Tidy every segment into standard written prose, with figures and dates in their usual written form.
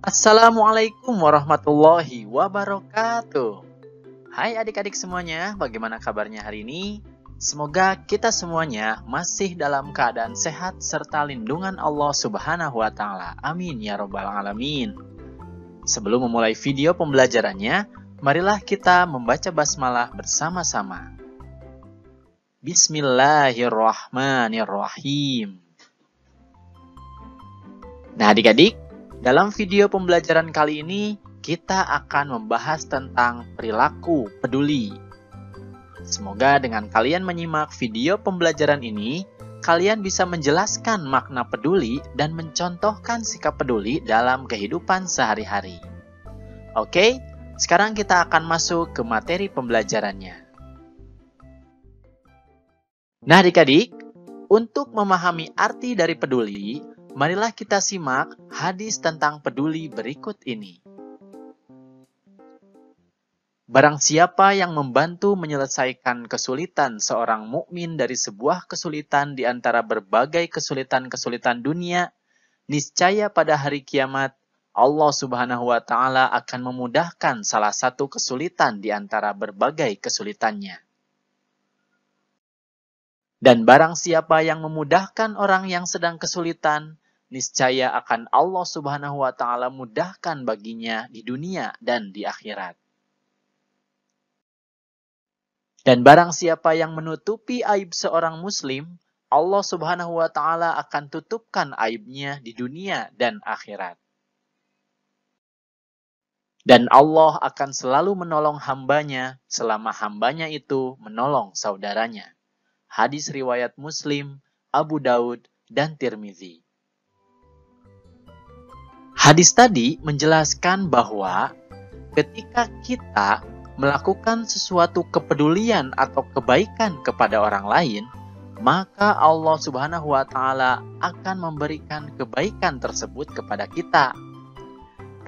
Assalamualaikum warahmatullahi wabarakatuh. Hai adik-adik semuanya, bagaimana kabarnya hari ini? Semoga kita semuanya masih dalam keadaan sehat serta lindungan Allah Subhanahu wa Ta'ala. Amin ya Rabbal 'Alamin. Sebelum memulai video pembelajarannya, marilah kita membaca basmalah bersama-sama. Bismillahirrahmanirrahim. Nah adik-adik, dalam video pembelajaran kali ini, kita akan membahas tentang perilaku peduli. Semoga dengan kalian menyimak video pembelajaran ini, kalian bisa menjelaskan makna peduli dan mencontohkan sikap peduli dalam kehidupan sehari-hari. Oke, sekarang kita akan masuk ke materi pembelajarannya. Nah adik-adik, untuk memahami arti dari peduli, marilah kita simak hadis tentang peduli berikut ini. Barang siapa yang membantu menyelesaikan kesulitan seorang mukmin dari sebuah kesulitan di antara berbagai kesulitan-kesulitan dunia, niscaya pada hari kiamat Allah Subhanahu wa Ta'ala akan memudahkan salah satu kesulitan di antara berbagai kesulitannya. Dan barang siapa yang memudahkan orang yang sedang kesulitan, niscaya akan Allah Subhanahu wa Ta'ala mudahkan baginya di dunia dan di akhirat. Dan barang siapa yang menutupi aib seorang muslim, Allah Subhanahu wa Ta'ala akan tutupkan aibnya di dunia dan akhirat. Dan Allah akan selalu menolong hambanya selama hambanya itu menolong saudaranya. Hadis riwayat Muslim, Abu Daud, dan Tirmizi. Hadis tadi menjelaskan bahwa ketika kita melakukan sesuatu kepedulian atau kebaikan kepada orang lain, maka Allah Subhanahu wa Ta'ala akan memberikan kebaikan tersebut kepada kita.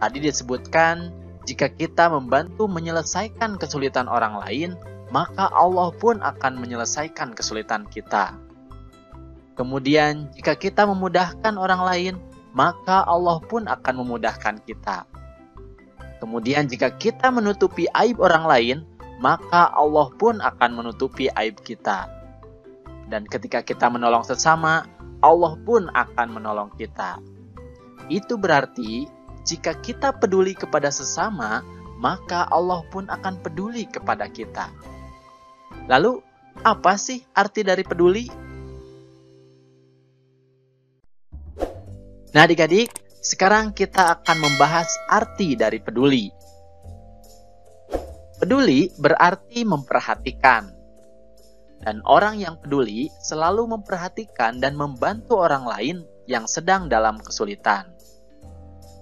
Tadi disebutkan, jika kita membantu menyelesaikan kesulitan orang lain, maka Allah pun akan menyelesaikan kesulitan kita. Kemudian, jika kita memudahkan orang lain, maka Allah pun akan memudahkan kita. Kemudian, jika kita menutupi aib orang lain, maka Allah pun akan menutupi aib kita. Dan ketika kita menolong sesama, Allah pun akan menolong kita. Itu berarti, jika kita peduli kepada sesama, maka Allah pun akan peduli kepada kita. Lalu, apa sih arti dari peduli? Nah adik-adik, sekarang kita akan membahas arti dari peduli. Peduli berarti memperhatikan. Dan orang yang peduli selalu memperhatikan dan membantu orang lain yang sedang dalam kesulitan.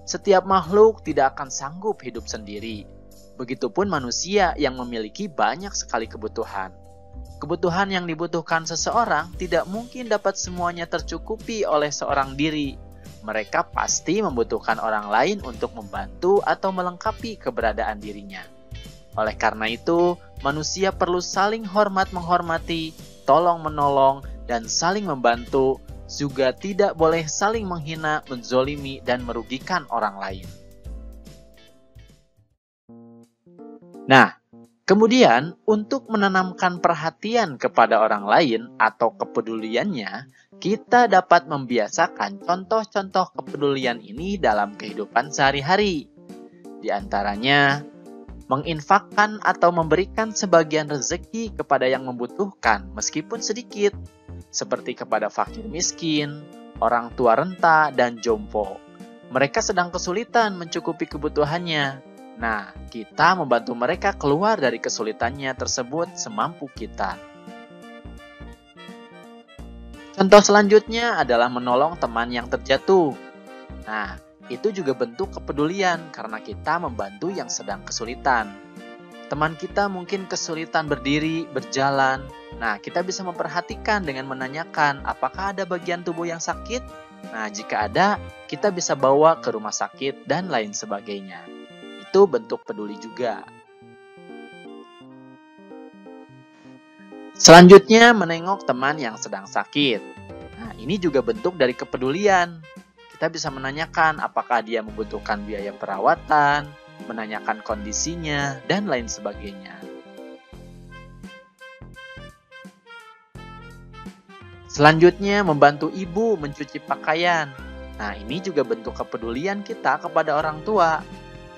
Setiap makhluk tidak akan sanggup hidup sendiri. Begitupun manusia yang memiliki banyak sekali kebutuhan. Kebutuhan yang dibutuhkan seseorang tidak mungkin dapat semuanya tercukupi oleh seorang diri. Mereka pasti membutuhkan orang lain untuk membantu atau melengkapi keberadaan dirinya. Oleh karena itu, manusia perlu saling hormat-menghormati, tolong-menolong, dan saling membantu, juga tidak boleh saling menghina, menzolimi, dan merugikan orang lain. Nah, kemudian untuk menanamkan perhatian kepada orang lain atau kepeduliannya, kita dapat membiasakan contoh-contoh kepedulian ini dalam kehidupan sehari-hari. Di antaranya, menginfakkan atau memberikan sebagian rezeki kepada yang membutuhkan meskipun sedikit, seperti kepada fakir miskin, orang tua renta, dan jompo. Mereka sedang kesulitan mencukupi kebutuhannya. Nah, kita membantu mereka keluar dari kesulitannya tersebut semampu kita. Contoh selanjutnya adalah menolong teman yang terjatuh. Nah, itu juga bentuk kepedulian karena kita membantu yang sedang kesulitan. Teman kita mungkin kesulitan berdiri, berjalan. Nah, kita bisa memperhatikan dengan menanyakan apakah ada bagian tubuh yang sakit? Nah, jika ada, kita bisa bawa ke rumah sakit dan lain sebagainya. Itu bentuk peduli juga. Selanjutnya, menengok teman yang sedang sakit. Nah, ini juga bentuk dari kepedulian. kita bisa menanyakan apakah dia membutuhkan biaya perawatan, menanyakan kondisinya, dan lain sebagainya. Selanjutnya, membantu ibu mencuci pakaian. Nah, ini juga bentuk kepedulian kita kepada orang tua.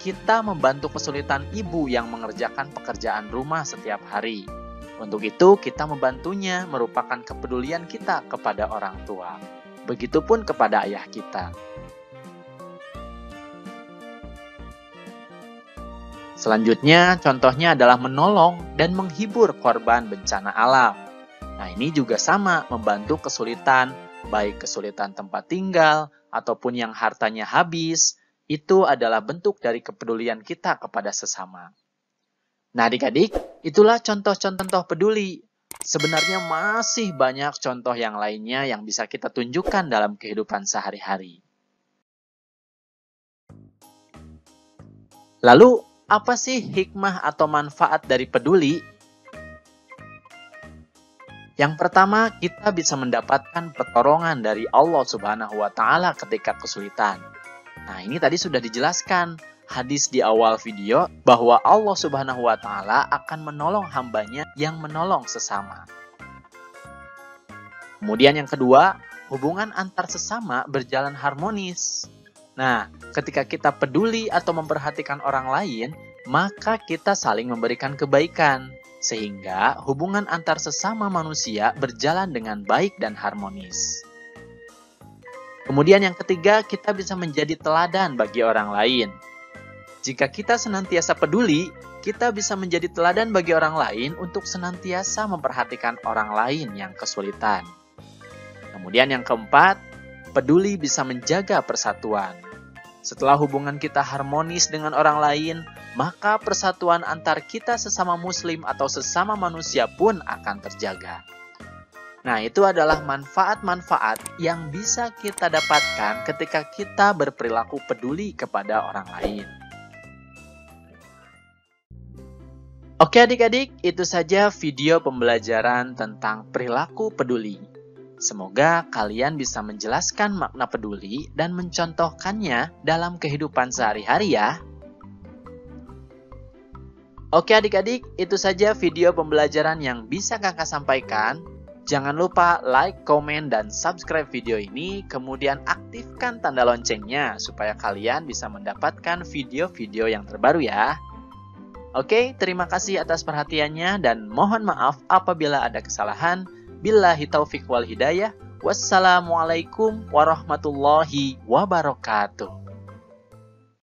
Kita membantu kesulitan ibu yang mengerjakan pekerjaan rumah setiap hari. Untuk itu, kita membantunya merupakan kepedulian kita kepada orang tua. Begitupun kepada ayah kita. Selanjutnya, contohnya adalah menolong dan menghibur korban bencana alam. Nah, ini juga sama, membantu kesulitan, baik kesulitan tempat tinggal ataupun yang hartanya habis, itu adalah bentuk dari kepedulian kita kepada sesama. Nah, adik-adik, itulah contoh-contoh peduli. Sebenarnya masih banyak contoh yang lainnya yang bisa kita tunjukkan dalam kehidupan sehari-hari. Lalu, apa sih hikmah atau manfaat dari peduli? Yang pertama, kita bisa mendapatkan pertolongan dari Allah Subhanahu wa Ta'ala ketika kesulitan. Nah, ini tadi sudah dijelaskan hadis di awal video bahwa Allah Subhanahu wa Ta'ala akan menolong hambanya yang menolong sesama. Kemudian yang kedua, hubungan antar sesama berjalan harmonis. Nah, ketika kita peduli atau memperhatikan orang lain, maka kita saling memberikan kebaikan, sehingga hubungan antar sesama manusia berjalan dengan baik dan harmonis. Kemudian yang ketiga, kita bisa menjadi teladan bagi orang lain. Jika kita senantiasa peduli, kita bisa menjadi teladan bagi orang lain untuk senantiasa memperhatikan orang lain yang kesulitan. Kemudian yang keempat, peduli bisa menjaga persatuan. Setelah hubungan kita harmonis dengan orang lain, maka persatuan antar kita sesama muslim atau sesama manusia pun akan terjaga. Nah, itu adalah manfaat-manfaat yang bisa kita dapatkan ketika kita berperilaku peduli kepada orang lain. Oke adik-adik, itu saja video pembelajaran tentang perilaku peduli. Semoga kalian bisa menjelaskan makna peduli dan mencontohkannya dalam kehidupan sehari-hari ya. Oke adik-adik, itu saja video pembelajaran yang bisa kakak sampaikan. Jangan lupa like, komen, dan subscribe video ini, kemudian aktifkan tanda loncengnya supaya kalian bisa mendapatkan video-video yang terbaru ya. Oke, terima kasih atas perhatiannya dan mohon maaf apabila ada kesalahan. Billahi taufiq wal hidayah. Wassalamualaikum warahmatullahi wabarakatuh.